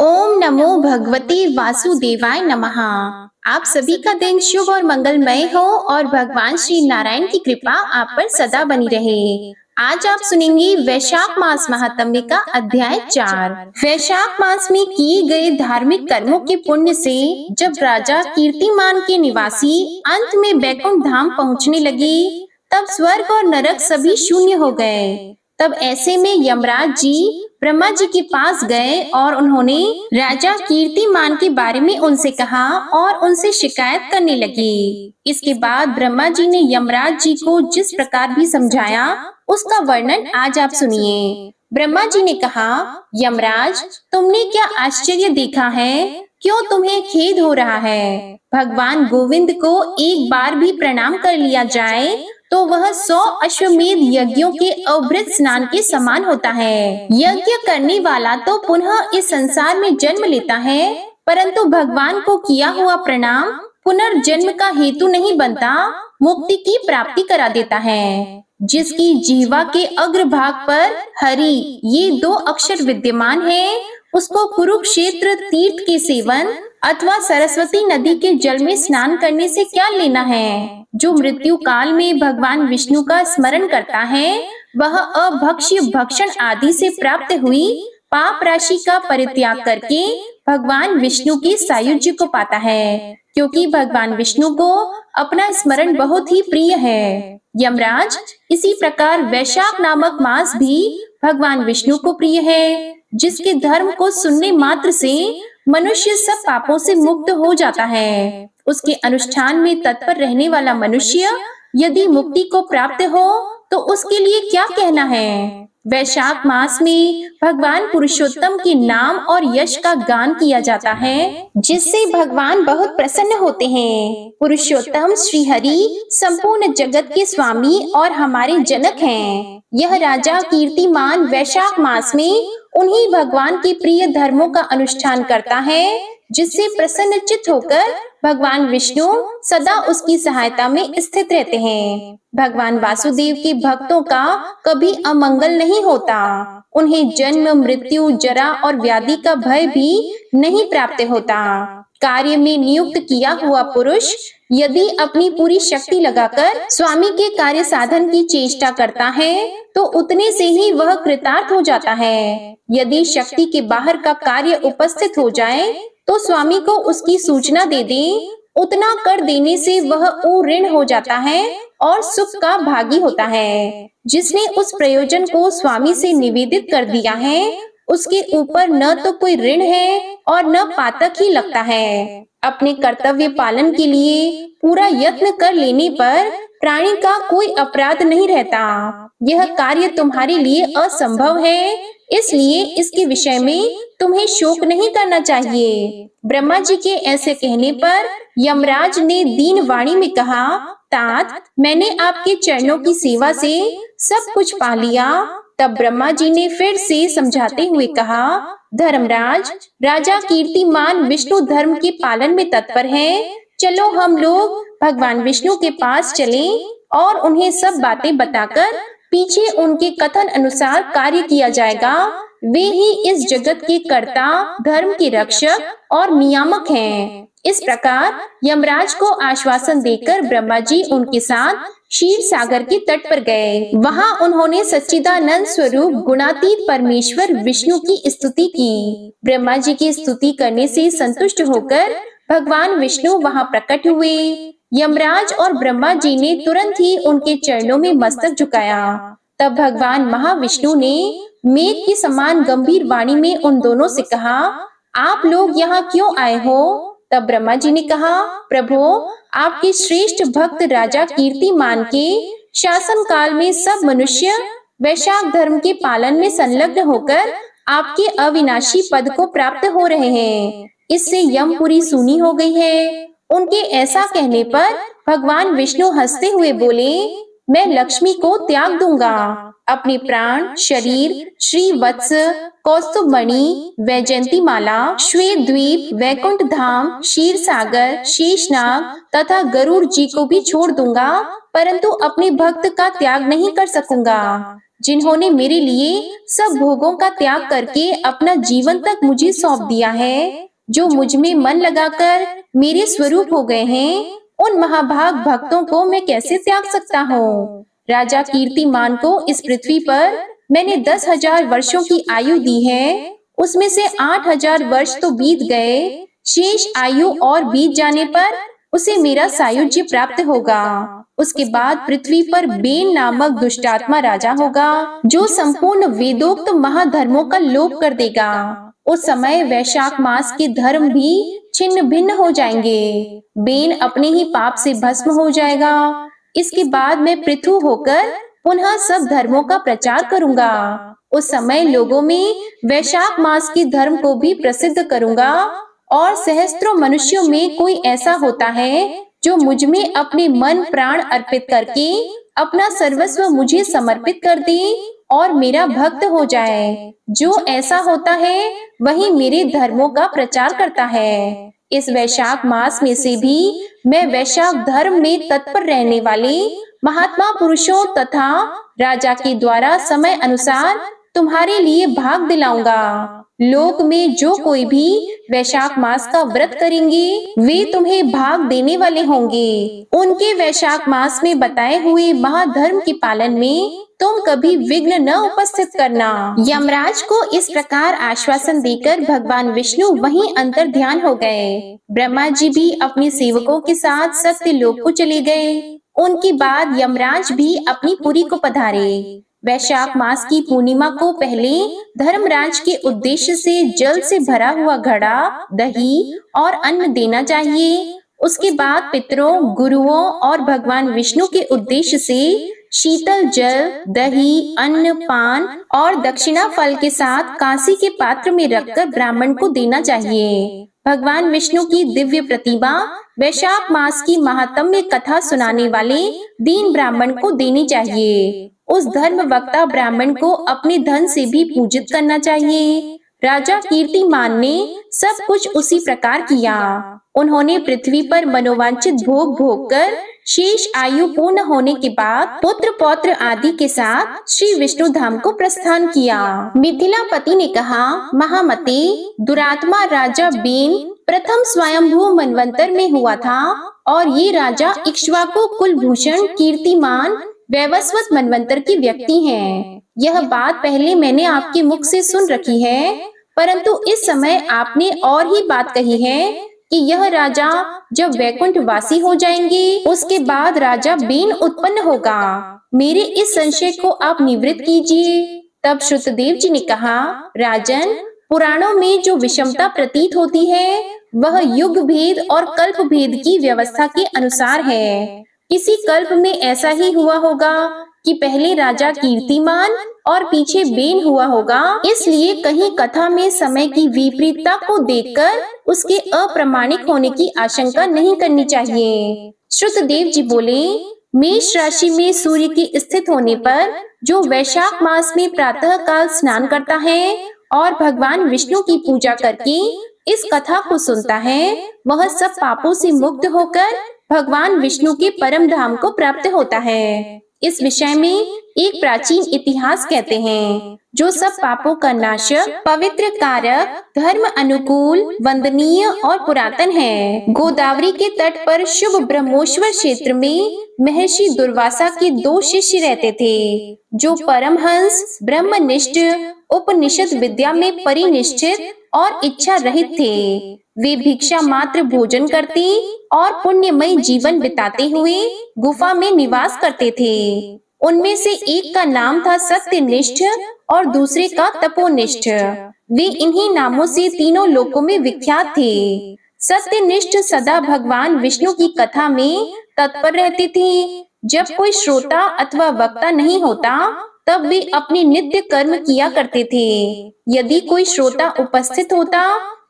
ओम नमो भगवते वासुदेवाय नमः। आप सभी का दिन शुभ और मंगलमय हो और भगवान श्री नारायण की कृपा आप पर सदा बनी रहे। आज आप सुनेंगे वैशाख मास महात्म्य का अध्याय 4। वैशाख मास में किए गए धार्मिक कर्मों के पुण्य से जब राजा कीर्तिमान के निवासी अंत में बैकुंठ धाम पहुँचने लगे, तब स्वर्ग और नरक सभी शून्य हो गए। तब ऐसे में यमराज जी ब्रह्मा जी के पास गए और उन्होंने राजा कीर्तिमान के बारे में उनसे कहा और उनसे शिकायत करने लगे। इसके बाद ब्रह्मा जी ने यमराज जी को जिस प्रकार भी समझाया, उसका वर्णन आज आप सुनिए। ब्रह्मा जी ने कहा, यमराज, तुमने क्या आश्चर्य देखा है? क्यों तुम्हें खेद हो रहा है? भगवान गोविंद को एक बार भी प्रणाम कर लिया जाए तो वह 100 अश्वमेध यज्ञों के अवृत स्नान के समान होता है। यज्ञ करने वाला तो पुनः इस संसार में जन्म लेता है, परंतु भगवान को किया हुआ प्रणाम पुनर्जन्म का हेतु नहीं बनता, मुक्ति की प्राप्ति करा देता है। जिसकी जीवा के अग्रभाग पर हरि ये 2 अक्षर विद्यमान है, उसको कुरुक्षेत्र तीर्थ के सेवन अथवा सरस्वती नदी के जल में स्नान करने से क्या लेना है? जो मृत्यु काल में भगवान विष्णु का स्मरण करता है, वह अभक्ष्य भक्षण आदि से प्राप्त हुई पाप राशि का परित्याग करके भगवान विष्णु के सायुज्य को पाता है, क्योंकि भगवान विष्णु को अपना स्मरण बहुत ही प्रिय है। यमराज, इसी प्रकार वैशाख नामक मास भी भगवान विष्णु को प्रिय है, जिसके धर्म को सुनने मात्र से मनुष्य सब पापों से मुक्त हो जाता है। उसके अनुष्ठान में तत्पर रहने वाला मनुष्य यदि मुक्ति को प्राप्त हो तो उसके लिए क्या कहना है। वैशाख मास में भगवान पुरुषोत्तम के नाम और यश का गान किया जाता है, जिससे भगवान बहुत प्रसन्न होते हैं। पुरुषोत्तम श्री हरि संपूर्ण जगत के स्वामी और हमारे जनक हैं। यह राजा कीर्तिमान वैशाख मास में उन्हीं भगवान के प्रिय धर्मों का अनुष्ठान करता है, जिससे प्रसन्नचित्त होकर भगवान विष्णु सदा उसकी सहायता में स्थित रहते हैं। भगवान वासुदेव के भक्तों का कभी अमंगल नहीं होता। उन्हें जन्म, मृत्यु, जरा और व्याधि का भय भी नहीं प्राप्त होता। कार्य में नियुक्त किया हुआ पुरुष यदि अपनी पूरी शक्ति लगाकर स्वामी के कार्य साधन की चेष्टा करता है, तो उतने से ही वह कृतार्थ हो जाता है। यदि शक्ति के बाहर का कार्य उपस्थित हो जाए, तो स्वामी को उसकी सूचना दे दें। उतना कर देने से वह ऋण हो जाता है और सुख का भागी होता है। जिसने उस प्रयोजन को स्वामी से निवेदित कर दिया है, उसके ऊपर न तो कोई ऋण है और न पातक ही लगता है। अपने कर्तव्य पालन के लिए पूरा यत्न कर लेने पर प्राणी का कोई अपराध नहीं रहता। यह कार्य तुम्हारे लिए असंभव है, इसलिए इसके विषय में तुम्हें शोक नहीं करना चाहिए। ब्रह्मा जी के ऐसे कहने पर यमराज ने दीन वाणी में कहा, तात, मैंने आपके चरणों की सेवा से सब कुछ पा लिया। तब ब्रह्मा जी ने फिर से समझाते हुए कहा, धर्मराज, राजा कीर्तिमान विष्णु धर्म के पालन में तत्पर है। चलो हम लोग भगवान विष्णु के पास चलें और उन्हें सब बातें बताकर पीछे उनके कथन अनुसार कार्य किया जाएगा। वे ही इस जगत के कर्ता, धर्म के रक्षक और नियामक हैं। इस प्रकार यमराज को आश्वासन देकर ब्रह्मा जी उनके साथ क्षीर सागर के तट पर गए। वहां उन्होंने सच्चिदानंद स्वरूप गुणातीत परमेश्वर विष्णु की स्तुति की। ब्रह्मा जी की स्तुति करने से संतुष्ट होकर भगवान विष्णु वहां प्रकट हुए। यमराज और ब्रह्मा जी ने तुरंत ही उनके चरणों में मस्तक झुकाया। तब भगवान महाविष्णु ने मेघ की समान गंभीर वाणी में उन दोनों से कहा, आप लोग यहाँ क्यों आए हो? तब ब्रह्मा जी ने कहा, प्रभु, आपके श्रेष्ठ भक्त राजा कीर्तिमान के शासन काल में सब मनुष्य वैशाख धर्म के पालन में संलग्न होकर आपके अविनाशी पद को प्राप्त हो रहे हैं। इससे यमपुरी सूनी हो गई है। उनके ऐसा कहने पर भगवान विष्णु हंसते हुए बोले, मैं लक्ष्मी को त्याग दूंगा। अपने प्राण, शरीर, श्री वत्स, कौस्तुभ मणि, वैजयंती माला, श्वेत द्वीप, वैकुंठ धाम, क्षीर सागर, शेषनाग तथा गरुड़ जी को भी छोड़ दूंगा, परंतु अपने भक्त का त्याग नहीं कर सकूंगा। जिन्होंने मेरे लिए सब भोगों का त्याग करके अपना जीवन तक मुझे सौंप दिया है, जो मुझ में मन लगाकर मेरे स्वरूप हो गए हैं, उन महाभाग भक्तों को मैं कैसे त्याग सकता हूँ। राजा कीर्तिमान को इस पृथ्वी पर मैंने 10,000 वर्षों की आयु दी है, उसमें से 8,000 वर्ष तो बीत गए, शेष आयु और बीत जाने पर उसे मेरा सायुज्य प्राप्त होगा। उसके बाद पृथ्वी पर बेन नामक दुष्टात्मा राजा होगा, जो संपूर्ण वेदोक्त महाधर्मों का लोप कर देगा। उस समय वैशाख मास के धर्म भी छिन्न भिन्न हो जाएंगे। बेन अपने ही पाप से भस्म हो जाएगा। इसके बाद मैं पृथु होकर पुनः सब धर्मों का प्रचार करूंगा। उस समय लोगों में वैशाख मास के धर्म को भी प्रसिद्ध करूंगा और सहस्त्रों मनुष्यों में कोई ऐसा होता है जो मुझ में अपने मन प्राण अर्पित करके अपना सर्वस्व मुझे समर्पित कर दे और मेरा भक्त हो जाए। जो ऐसा होता है वही मेरे धर्मों का प्रचार करता है। इस वैशाख मास में से भी मैं वैशाख धर्म में तत्पर रहने वाले महात्मा पुरुषों तथा राजा के द्वारा समय अनुसार तुम्हारे लिए भाग दिलाऊंगा। लोक में जो कोई भी वैशाख मास का व्रत करेंगे वे तुम्हें भाग देने वाले होंगे। उनके वैशाख मास में बताए हुए महाधर्म के पालन में तुम कभी विघ्न न उपस्थित करना। यमराज को इस प्रकार आश्वासन देकर भगवान विष्णु वहीं अंतर ध्यान हो गए। ब्रह्मा जी भी अपने सेवकों के साथ सत्य लोक को चले गए। उनके बाद यमराज भी अपनी पुरी को पधारे। वैशाख मास की पूर्णिमा को पहले धर्मराज के उद्देश्य से जल से भरा हुआ घड़ा, दही और अन्न देना चाहिए। उसके बाद पितरों, गुरुओं और भगवान विष्णु के उद्देश्य से शीतल जल, दही, अन्न, पान और दक्षिणा फल के साथ कांसी के पात्र में रखकर ब्राह्मण को देना चाहिए। भगवान विष्णु की दिव्य प्रतिमा वैशाख मास की महात्म्य कथा सुनाने वाले दीन ब्राह्मण को देनी चाहिए। उस धर्म वक्ता ब्राह्मण को अपने धन से भी पूजित करना चाहिए। राजा कीर्तिमान ने सब कुछ उसी प्रकार किया। उन्होंने पृथ्वी पर मनोवांछित भोग भोग कर शेष आयु पूर्ण होने के बाद पुत्र पौत्र आदि के साथ श्री विष्णु धाम को प्रस्थान किया। मिथिलापति ने कहा, महामते, दुरात्मा राजा बेन प्रथम स्वयंभू मनवंतर में हुआ था और ये राजा इक्ष्वाकु कुलभूषण कीर्तिमान वैवस्वत मनवंतर की व्यक्ति हैं। यह बात पहले मैंने आपके मुख से सुन रखी है, परंतु इस समय आपने और ही बात कही है कि यह राजा जब वैकुंठ वासी हो जाएंगे उसके बाद राजा बेन उत्पन्न होगा। मेरे इस संशय को आप निवृत्त कीजिए। तब श्रुतदेव जी ने कहा, राजन, पुराणों में जो विषमता प्रतीत होती है वह युग भेद और कल्प भेद की व्यवस्था के अनुसार है। किसी कल्प में ऐसा ही हुआ होगा कि पहले राजा कीर्तिमान और पीछे बेन हुआ होगा। इसलिए कहीं कथा में समय की विपरीतता को देखकर उसके अप्रामाणिक होने की आशंका नहीं करनी चाहिए। श्रुतदेव जी बोले, मेष राशि में सूर्य के स्थित होने पर जो वैशाख मास में प्रातः काल स्नान करता है और भगवान विष्णु की पूजा करके इस कथा को सुनता है, वह सब पापों से मुक्त होकर भगवान विष्णु के परम धाम को प्राप्त होता है। इस विषय में एक प्राचीन इतिहास कहते हैं, जो सब पापों का नाशक, पवित्र कारक, धर्म अनुकूल, वंदनीय और पुरातन है। गोदावरी के तट पर शुभ ब्रह्मोश्वर क्षेत्र में महर्षि दुर्वासा के 2 शिष्य रहते थे, जो परमहंस, ब्रह्मनिष्ठ, उपनिषद विद्या में परिनिष्ठित और इच्छा रहित थे। वे भिक्षा मात्र भोजन करते और पुण्यमय जीवन बिताते हुए गुफा में निवास करते थे। उनमें से एक का नाम था सत्यनिष्ठ और दूसरे का तपोनिष्ठ। वे इन्हीं नामों से तीनों लोकों में विख्यात थे। सत्यनिष्ठ सदा भगवान विष्णु की कथा में तत्पर रहते थे। जब कोई श्रोता अथवा वक्ता नहीं होता तब वे अपने नित्य कर्म किया करते थे। यदि कोई श्रोता उपस्थित होता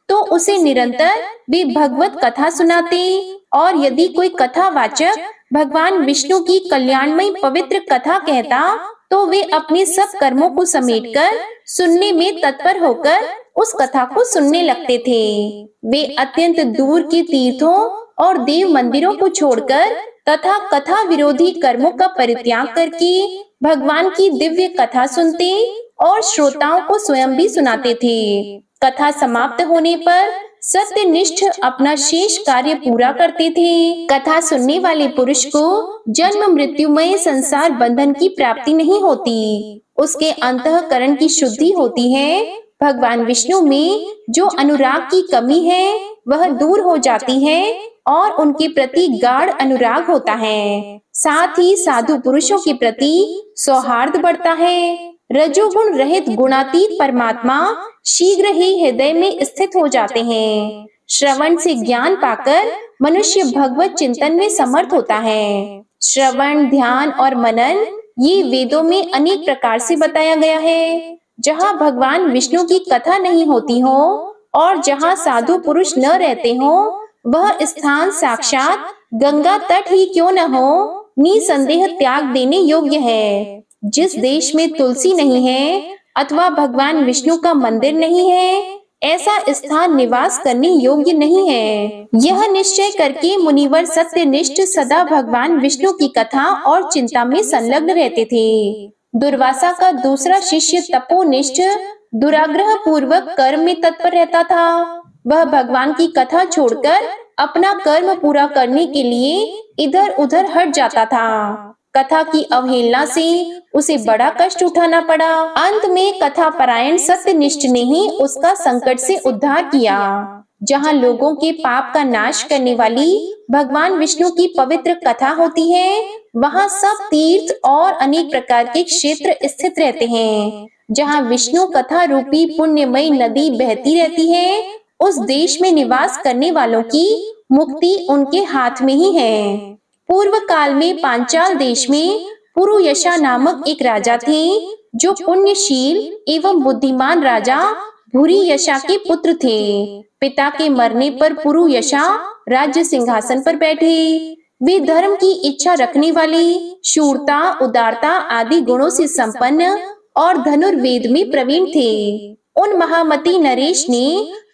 तो उसे निरंतर वे भगवत कथा सुनाते और यदि कोई कथावाचक भगवान विष्णु की कल्याणमय पवित्र कथा कहता तो वे अपने सब कर्मों को समेटकर सुनने में तत्पर होकर उस कथा को सुनने लगते थे। वे अत्यंत दूर के तीर्थों और देव मंदिरों को छोड़कर तथा कथा विरोधी कर्मों का परित्याग करके भगवान की दिव्य कथा सुनते और श्रोताओं को स्वयं भी सुनाते थे। कथा समाप्त होने पर सत्यनिष्ठ अपना शेष कार्य पूरा करते थे। कथा सुनने वाले पुरुष को जन्म मृत्युमय संसार बंधन की प्राप्ति नहीं होती, उसके अंतःकरण की शुद्धि होती है। भगवान विष्णु में जो अनुराग की कमी है वह दूर हो जाती है और उनके प्रति गाढ़ अनुराग होता है। साथ ही साधु पुरुषों के प्रति सौहार्द बढ़ता है। रजोगुण रहित गुणातीत परमात्मा शीघ्र ही हृदय में स्थित हो जाते हैं। श्रवण से ज्ञान पाकर मनुष्य भगवत चिंतन में समर्थ होता है। श्रवण, ध्यान और मनन ये वेदों में अनेक प्रकार से बताया गया है। जहाँ भगवान विष्णु की कथा नहीं होती हो और जहाँ साधु पुरुष न रहते हो, वह स्थान साक्षात गंगा तट ही क्यों न हो, निसंदेह त्याग देने योग्य है। जिस देश में तुलसी नहीं है अथवा भगवान विष्णु का मंदिर नहीं है, ऐसा स्थान निवास करने योग्य नहीं है। यह निश्चय करके मुनिवर सत्यनिष्ठ सदा भगवान विष्णु की कथा और चिंता में संलग्न रहते थे। दुर्वासा का दूसरा शिष्य तपोनिष्ठ दुराग्रह पूर्वक कर्म में तत्पर रहता था। वह भगवान की कथा छोड़कर अपना कर्म पूरा करने के लिए इधर उधर हट जाता था। कथा की अवहेलना से उसे बड़ा कष्ट उठाना पड़ा। अंत में कथा परायण सत्यनिष्ठ ने ही उसका संकट से उद्धार किया। जहाँ लोगों के पाप का नाश करने वाली भगवान विष्णु की पवित्र कथा होती है, वहाँ सब तीर्थ और अनेक प्रकार के क्षेत्र स्थित रहते हैं। जहाँ विष्णु कथा रूपी पुण्यमयी नदी बहती रहती है, उस देश में निवास करने वालों की मुक्ति उनके हाथ में ही है। पूर्व काल में पांचाल देश में पुरुयशा नामक एक राजा थे, जो पुण्यशील एवं बुद्धिमान राजा भूरियशा के पुत्र थे। पिता के मरने पर पुरुयशा राज्य सिंहासन पर बैठे। वे धर्म की इच्छा रखने वाले, शूरता, उदारता आदि गुणों से संपन्न और धनुर्वेद में प्रवीण थे। उन महामती नरेश ने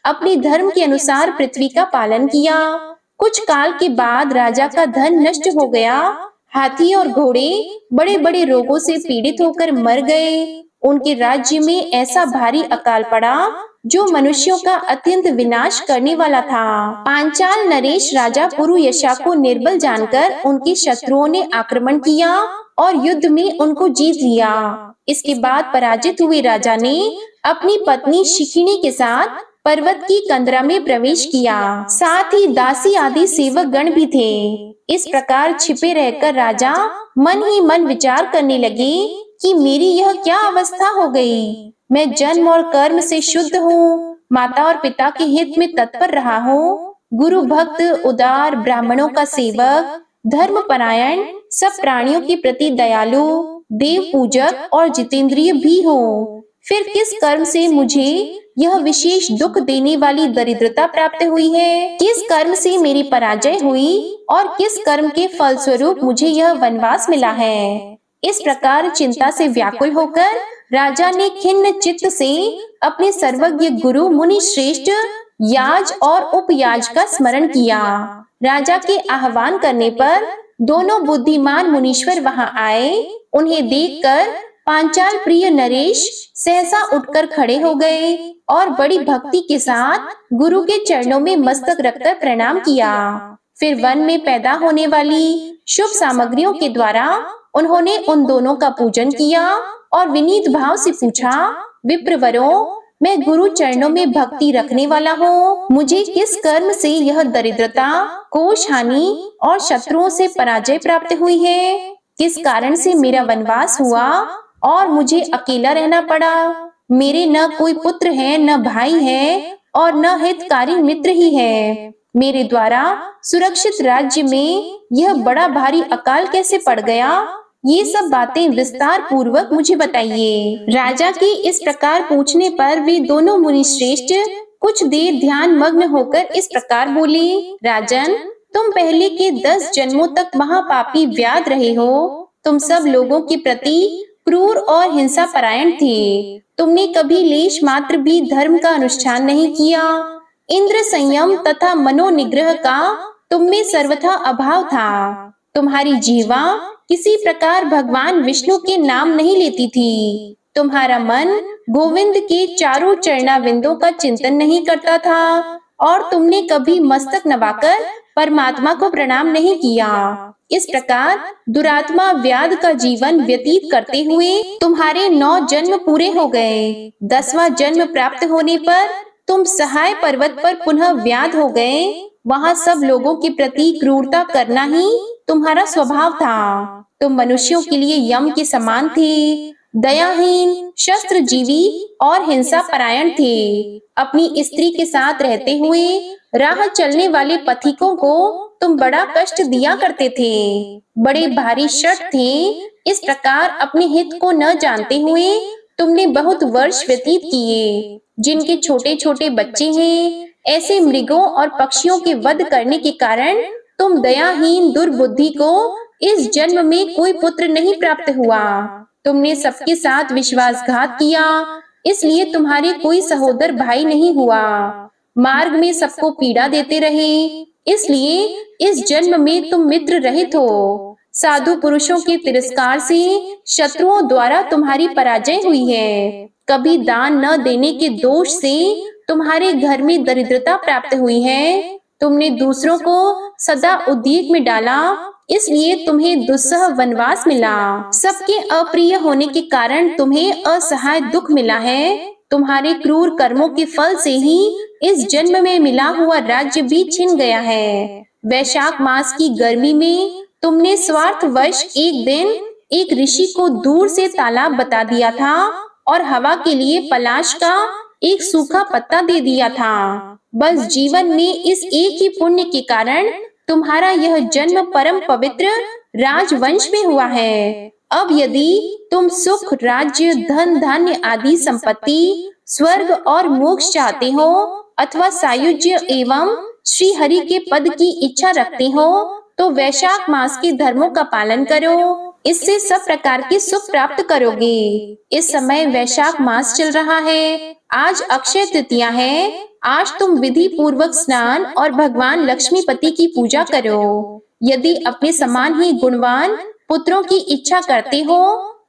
अपने धर्म के अनुसार पृथ्वी का पालन किया। कुछ काल के बाद राजा का धन नष्ट हो गया। हाथी और घोड़े बड़े बड़े रोगों से पीड़ित होकर मर गए। उनके राज्य में ऐसा भारी अकाल पड़ा जो मनुष्यों का अत्यंत विनाश करने वाला था। पांचाल नरेश राजा पुरुयशा को निर्बल जानकर उनके शत्रुओं ने आक्रमण किया और युद्ध में उनको जीत लिया। इसके बाद पराजित हुए राजा ने अपनी पत्नी शिखिनी के साथ पर्वत की कंदरा में प्रवेश किया। साथ ही दासी आदि सेवक गण भी थे। इस प्रकार छिपे रहकर राजा मन ही मन विचार करने लगे कि मेरी यह क्या अवस्था हो गई। मैं जन्म और कर्म से शुद्ध हूँ, माता और पिता के हित में तत्पर रहा हूँ, गुरु भक्त, उदार, ब्राह्मणों का सेवक, धर्म परायण, सब प्राणियों के प्रति दयालु, देव पूजक और जितेंद्रिय भी हूँ। फिर किस कर्म से मुझे यह विशेष दुख देने वाली दरिद्रता प्राप्त हुई है? किस कर्म से मेरी पराजय हुई और किस कर्म के फलस्वरूप मुझे यह वनवास मिला है? इस प्रकार चिंता से व्याकुल होकर राजा ने खिन्न चित्त से अपने सर्वज्ञ गुरु मुनि श्रेष्ठ याज और उपयाज का स्मरण किया। राजा के आह्वान करने पर दोनों बुद्धिमान मुनीश्वर वहां आए। उन्हें देखकर पांचाल प्रिय नरेश सहसा उठकर खड़े हो गए और बड़ी भक्ति के साथ गुरु के चरणों में मस्तक रखकर प्रणाम किया। फिर वन में पैदा होने वाली शुभ सामग्रियों के द्वारा उन्होंने उन दोनों का पूजन किया और विनीत भाव से पूछा, विप्रवरों, मैं गुरु चरणों में भक्ति रखने वाला हूँ। मुझे किस कर्म से यह दरिद्रता, कोष हानि और शत्रुओं से पराजय प्राप्त हुई है? किस कारण से मेरा वनवास हुआ और मुझे अकेला रहना पड़ा? मेरे न कोई पुत्र है, न भाई है और न हितकारी मित्र ही है। मेरे द्वारा सुरक्षित राज्य में यह बड़ा भारी अकाल कैसे पड़ गया? ये सब बातें विस्तार पूर्वक मुझे बताइए। राजा के इस प्रकार पूछने पर वे दोनों मुनि श्रेष्ठ कुछ देर ध्यान मग्न होकर इस प्रकार बोले, राजन, तुम पहले के 10 जन्मों तक महापापी व्याध रहे हो। तुम सब लोगों के प्रति क्रूर और हिंसा परायण थे। तुमने कभी लेश मात्र भी धर्म का अनुष्ठान नहीं किया। इंद्र संयम तथा मनोनिग्रह का तुम में सर्वथा अभाव था। तुम्हारी जीवा किसी प्रकार भगवान विष्णु के नाम नहीं लेती थी। तुम्हारा मन गोविंद के चारों चरणाविंदों का चिंतन नहीं करता था और तुमने कभी मस्तक नवाकर परमात्मा को प्रणाम नहीं किया। इस प्रकार दुरात्मा व्याध का जीवन व्यतीत करते हुए तुम्हारे 9 जन्म पूरे हो गए। 10वां जन्म प्राप्त होने पर तुम सहाय पर्वत पर पुनः व्याध हो गए। वहाँ सब लोगों के प्रति क्रूरता करना ही तुम्हारा स्वभाव था। तुम मनुष्यों के लिए यम के समान थे, दयाहीन, शस्त्र जीवी और हिंसा परायण थे। अपनी स्त्री के साथ रहते हुए राह चलने वाले पथिकों को तुम बड़ा कष्ट दिया करते थे। बड़े भारी शठ थे। इस प्रकार अपने हित को न जानते हुए तुमने बहुत वर्ष व्यतीत किए। जिनके छोटे छोटे बच्चे हैं, ऐसे मृगों और पक्षियों के वध करने के कारण तुम दयाहीन दुर्बुद्धि को इस जन्म में कोई पुत्र नहीं प्राप्त हुआ। तुमने सबके साथ विश्वासघात किया, इसलिए तुम्हारे कोई सहोदर भाई नहीं हुआ। मार्ग में सबको पीड़ा देते रहे, इसलिए इस जन्म में तुम मित्र रहित हो। साधु पुरुषों के तिरस्कार से शत्रुओं द्वारा तुम्हारी पराजय हुई है। कभी दान न देने के दोष से तुम्हारे घर में दरिद्रता प्राप्त हुई है। तुमने दूसरों को सदा उद्योग में डाला, इसलिए तुम्हें दुस्सह वनवास मिला। सबके अप्रिय होने के कारण तुम्हें असहाय दुख मिला है। तुम्हारे क्रूर कर्मों के फल से ही इस जन्म में मिला हुआ राज्य भी छिन गया है। वैशाख मास की गर्मी में तुमने स्वार्थवश एक दिन एक ऋषि को दूर से तालाब बता दिया था और हवा के लिए पलाश का एक सूखा पत्ता दे दिया था। बस जीवन में इस एक ही पुण्य के कारण तुम्हारा यह जन्म परम पवित्र राजवंश में हुआ है। अब यदि तुम सुख, राज्य, धन धान्य आदि संपत्ति, स्वर्ग और मोक्ष चाहते हो अथवा सायुज्य एवं श्री हरि के पद की इच्छा रखते हो तो वैशाख मास के धर्मों का पालन करो। इससे सब प्रकार के सुख प्राप्त करोगे। इस समय वैशाख मास चल रहा है। आज अक्षय तृतीया है। आज तुम विधि पूर्वक स्नान और भगवान लक्ष्मीपति की पूजा करो। यदि अपने समान ही गुणवान पुत्रों की इच्छा करते हो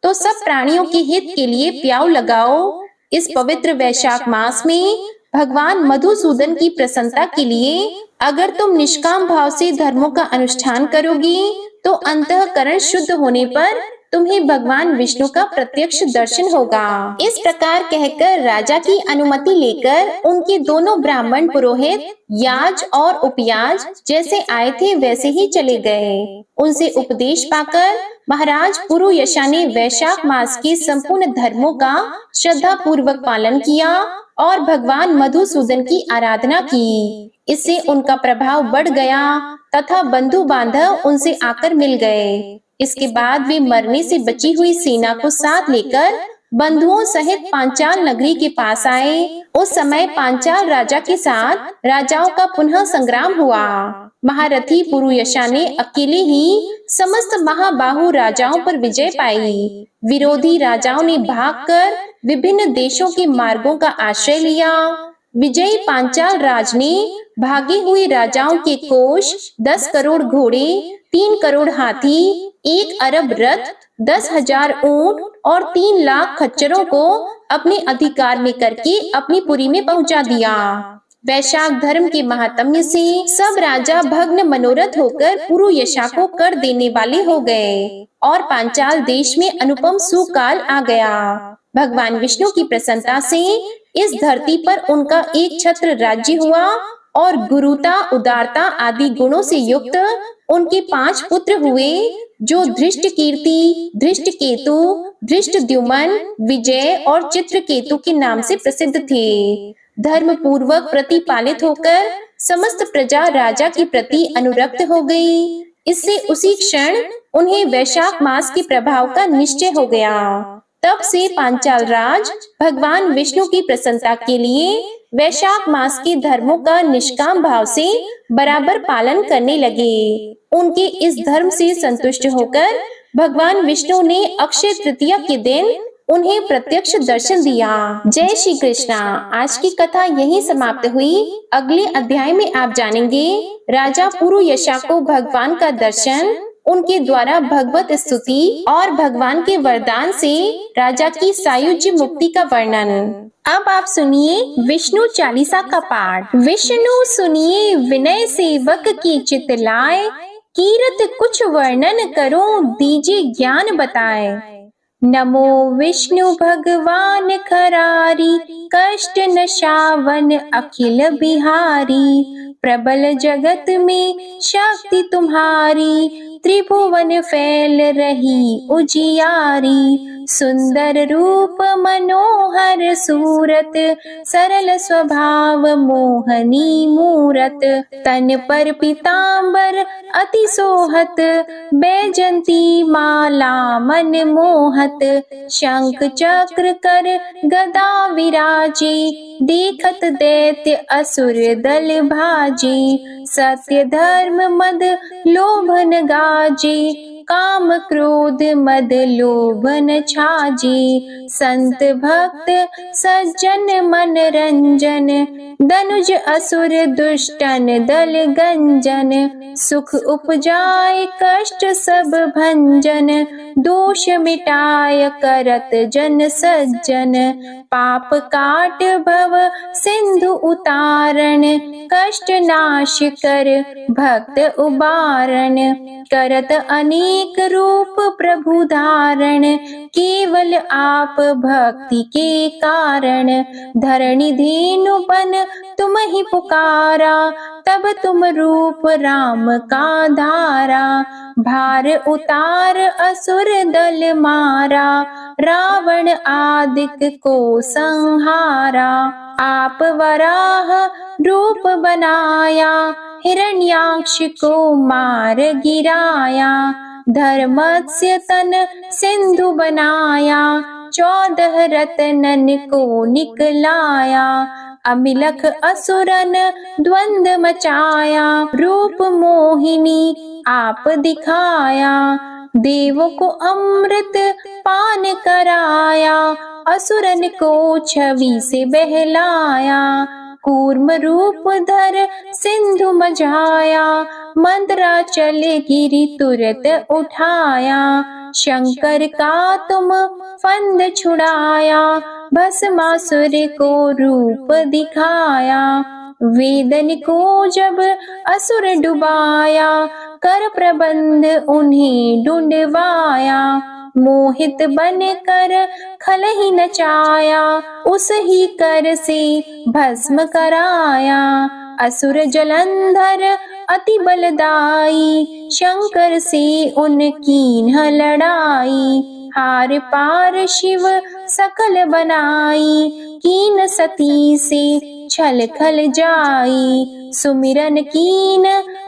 तो सब प्राणियों के हित के लिए प्याऊ लगाओ। इस पवित्र वैशाख मास में भगवान मधुसूदन की प्रसन्नता के लिए अगर तुम निष्काम भाव से धर्मों का अनुष्ठान करोगी तो अंतःकरण शुद्ध होने पर तुम्हें भगवान विष्णु का प्रत्यक्ष दर्शन होगा। इस प्रकार कहकर राजा की अनुमति लेकर उनके दोनों ब्राह्मण पुरोहित याज और उपयाज जैसे आए थे वैसे ही चले गए। उनसे उपदेश पाकर महाराज पुरुयशा ने वैशाख मास के संपूर्ण धर्मों का श्रद्धा पूर्वक पालन किया और भगवान मधुसूदन की आराधना की। इससे उनका प्रभाव बढ़ गया तथा बंधु बांधव उनसे आकर मिल गए। इसके बाद वे मरने से बची हुई सेना को साथ लेकर बंधुओं सहित पांचाल नगरी के पास आए। उस समय पांचाल राजा के साथ राजाओं का पुनः संग्राम हुआ। महारथी पुरुयशा ने अकेले ही समस्त महाबाहु राजाओं पर विजय पाई। विरोधी राजाओं ने भागकर विभिन्न देशों के मार्गों का आश्रय लिया। विजयी पांचाल राज ने भागे हुए राजाओं के कोष, 10 करोड़ घोड़े, 3 करोड़ हाथी, 1 अरब रथ, 10,000 ऊंट और 3 लाख खच्चरों को अपने अधिकार में करके अपनी पुरी में पहुंचा दिया। वैशाख धर्म के महात्म्य से सब राजा भग्न मनोरथ होकर पुरुयशा को कर देने वाले हो गए और पांचाल देश में अनुपम सुकाल आ गया। भगवान विष्णु की प्रसन्नता से इस धरती पर उनका एक छत्र राज्य हुआ और गुरुता, उदारता आदि गुणों से युक्त उनके 5 पुत्र हुए जो धृष्टकीर्ति, धृष्टकेतु, धृष्टद्युम्न, विजय और चित्रकेतु के नाम से प्रसिद्ध थे। धर्म पूर्वक प्रतिपालित होकर समस्त प्रजा राजा के प्रति अनुरक्त हो गई। इससे उसी क्षण उन्हें वैशाख मास के प्रभाव का निश्चय हो गया। तब से पांचाल राज भगवान विष्णु की प्रसन्नता के लिए वैशाख मास के धर्मों का निष्काम भाव से बराबर पालन करने लगे। उनके इस धर्म से संतुष्ट होकर भगवान विष्णु ने अक्षय तृतीया के दिन उन्हें प्रत्यक्ष दर्शन दिया। जय श्री कृष्णा। आज की कथा यहीं समाप्त हुई। अगले अध्याय में आप जानेंगे राजा पुरुयशा को भगवान का दर्शन उनके द्वारा भगवत स्तुति और भगवान के वरदान से राजा की सायुज्य मुक्ति का वर्णन। अब आप सुनिए विष्णु चालीसा का पाठ। विष्णु सुनिए विनय सेवक की चित लाए, कीरत कुछ वर्णन करो दीजिए ज्ञान बताए। नमो विष्णु भगवान खरारी, कष्ट नशावन अखिल बिहारी। प्रबल जगत में शक्ति तुम्हारी, त्रिभुवन फैल रही उजियारी। सुंदर रूप मनोहर सूरत, सरल स्वभाव मोहनी मूरत। तन पर पीतांबर अति सोहत, बैजंती माला मन मोहत। शंख चक्र कर गदा विराजे, देखत दैत्य असुर दल भाजे। सत्य धर्म मद लोभन गाजे, काम क्रोध मद लोभन छाजे। संत भक्त सज्जन मन रंजन, धनुज असुर दुष्टन दल गंजन। सुख उपजाए कष्ट सब भंजन, दोष मिटाय करत जन सज्जन। पाप काट भव सिंधु उतारण, कष्ट नाश कर भक्त उबारण। करत अनेक रूप प्रभु धारण, केवल आप भक्ति के कारण। धरणी धेनु बन तुम ही पुकारा, तब तुम रूप राम का धारा। भार उतार असुर दल मारा, रावण आदिक को संहारा। आप वराह रूप बनाया, हिरण्याक्ष को मार गिराया। धर्मस्य तन सिंधु बनाया, 14 रत्नन को निकलाया। अमिलख असुरन द्वंद मचाया, रूप मोहिनी आप दिखाया। देवों को अमृत पान कराया, असुरन को छवि से बहलाया। कूर्म रूप धर सिंधु मझाया, मंदराचल गिरि तुरत उठाया। शंकर का तुम फंद छुड़ाया, भस्मासुर को रूप दिखाया। वेदन को जब असुर डुबाया, कर प्रबंध उन्हें ढूंढवाया। मोहित बन कर खल ही नचाया, उस ही कर से भस्म कराया। असुर जलंधर अति बलदाई, शंकर से उनकी लड़ाई। हार पार शिव सकल बनाई, कीन सती से छल खल जाई। सुमिरन कीन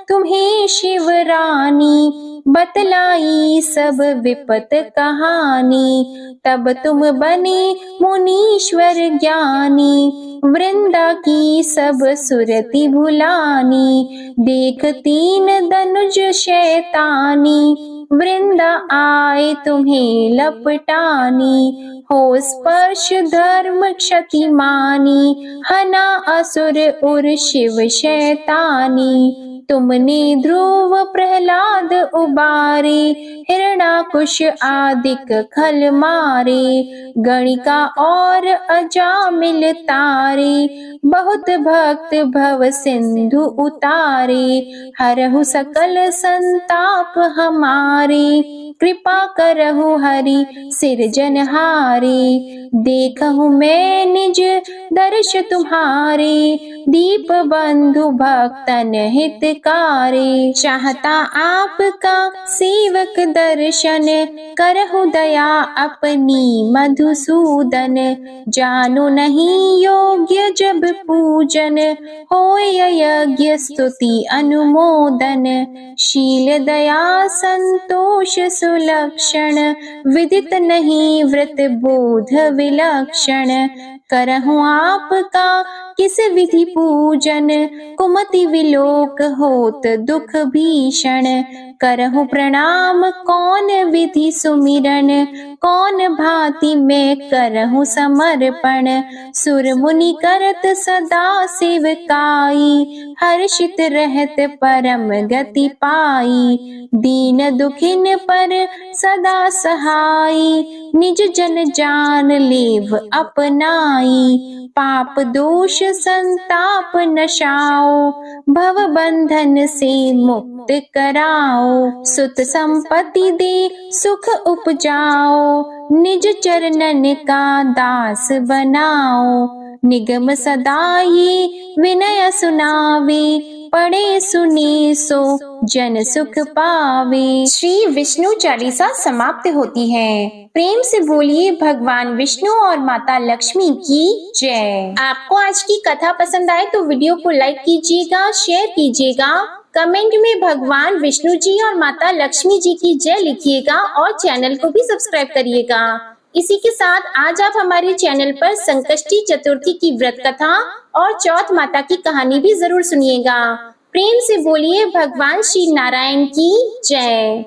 तुम्हें शिव रानी, बतलाई सब विपत कहानी। तब तुम बने मुनीश्वर ज्ञानी, वृंदा की सब सुरति भुलानी। देख 3 धनुज शैतानी, वृंदा आए तुम्हें लपटानी। हो स्पर्श धर्म क्षति मानी, हना असुर उर शिव शैतानी। तुमने ध्रुव प्रहलाद उबारे, हिरणाकुश आदिक खल मारे। गणिका और अजामिल तारे, बहुत भक्त भव सिंधु उतारे। हरहु सकल संताप हमारे, कृपा करहु हरि सिरजनहारे। देखहु मैं निज दर्श तुम्हारे, दीप बंधु भक्तन हितकारे। चाहता आपका सेवक दर्शन, करहु दया अपनी मधुसूदन। जानो नहीं योग्य जब पूजन, होय यज्ञ स्तुति अनुमोदन। शील दया संतोष सुलक्षण, विदित नहीं व्रत बोध विलक्षण। करहु आपका किस विधि पूजन, कुमति विलोक होत दुख भीषण, करहु प्रणाम कौन विधि सुमिरन, कौन भांति मैं करहु समर्पण, सुर मुनि करत सदा सेवकाई, हर्षित रहत परम गति पाई, दीन दुखिन पर सदा सहाई, निज जन जान लेव अपनाई, पाप दोष संताप नशाओ, भव बंधन से मुक्त कराओ, सुत संपत्ति दे सुख उपजाओ, निज चरणन का दास बनाओ, निगम सदा ये विनय सुनावे, पढ़े सुने सो जन सुख पावे। श्री विष्णु चालीसा समाप्त होती है। प्रेम से बोलिए भगवान विष्णु और माता लक्ष्मी की जय। आपको आज की कथा पसंद आए तो वीडियो को लाइक कीजिएगा, शेयर कीजिएगा, कमेंट में भगवान विष्णु जी और माता लक्ष्मी जी की जय लिखिएगा और चैनल को भी सब्सक्राइब करिएगा। इसी के साथ आज आप हमारे चैनल पर संकष्टी चतुर्थी की व्रत कथा और चौथ माता की कहानी भी जरूर सुनिएगा। प्रेम से बोलिए भगवान श्री नारायण की जय।